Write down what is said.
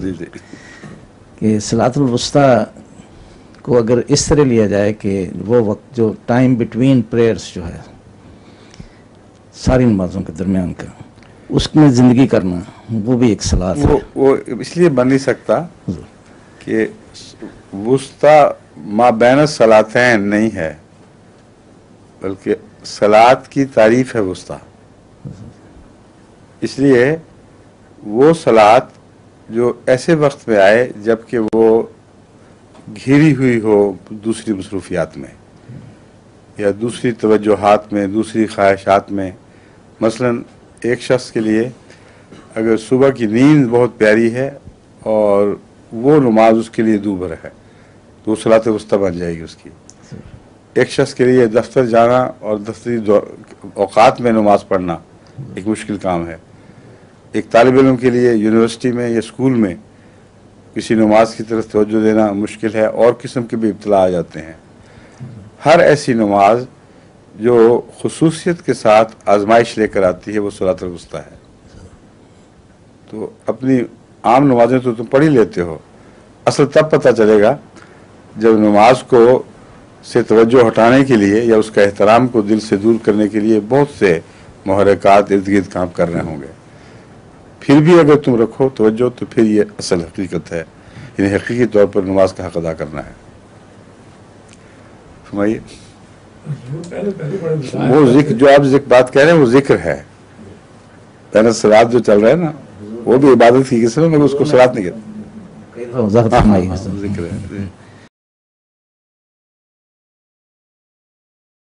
جی جی کہ صلاۃ الوسطیٰ کو اگر اس طرح لیا جائے کہ وہ وقت جو ٹائم بٹوین پریئرس جو ہے ساری نمازوں کے درمیان کا، اس میں زندگی کرنا، وہ بھی ایک صلاۃ ہے. وہ اس لیے بن نہیں سکتا کہ وسطیٰ ما بین الصلاتین نہیں ہے، بلکہ صلاۃ کی تعریف ہے وسطیٰ. اس لیے وہ صلاۃ جو ایسے وقت میں آئے جب کہ وہ گھری ہوئی ہو دوسری مصروفیات میں یا دوسری توجہات میں، دوسری خواہشات میں. مثلا ایک شخص کے لیے اگر صبح کی نیند بہت پیاری ہے اور وہ نماز اس کے لیے دوبھر ہے تو وہ صلاۃ وسطیٰ بن جائے گی اس کی. ایک شخص کے لیے دفتر جانا اور دفتری اوقات میں نماز پڑھنا ایک مشکل کام ہے. ایک طالب علم کے لیے یونیورسٹی میں یا اسکول میں کسی نماز کی طرف توجہ دینا مشکل ہے، اور قسم کے بھی ابتلا آ جاتے ہیں. ہر ایسی نماز جو خصوصیت کے ساتھ آزمائش لے کر آتی ہے وہ صلاۃ الوسطیٰ ہے. تو اپنی عام نمازیں تو تم پڑھ ہی لیتے ہو، اصل تب پتہ چلے گا جب نماز کو سے توجہ ہٹانے کے لیے یا اس کا احترام کو دل سے دور کرنے کے لیے بہت سے محرکات ارد گرد کام کر رہے ہوں گے. پھر بھی اگر تم رکھو توجہ تو پھر یہ اصل حقیقت ہے، یعنی حقیقی طور پر نماز کا حق ادا کرنا ہے. فرمائیے. وہ ذکر جو آپ بات کہہ رہے ہیں وہ ذکر ہے. بین الصلاۃ جو چل رہا ہے نا وہ بھی عبادت کی قسم ہے، مگر اس کو صلاۃ نہیں کہتے. وضاحت فرمائیے. ذکر ہے.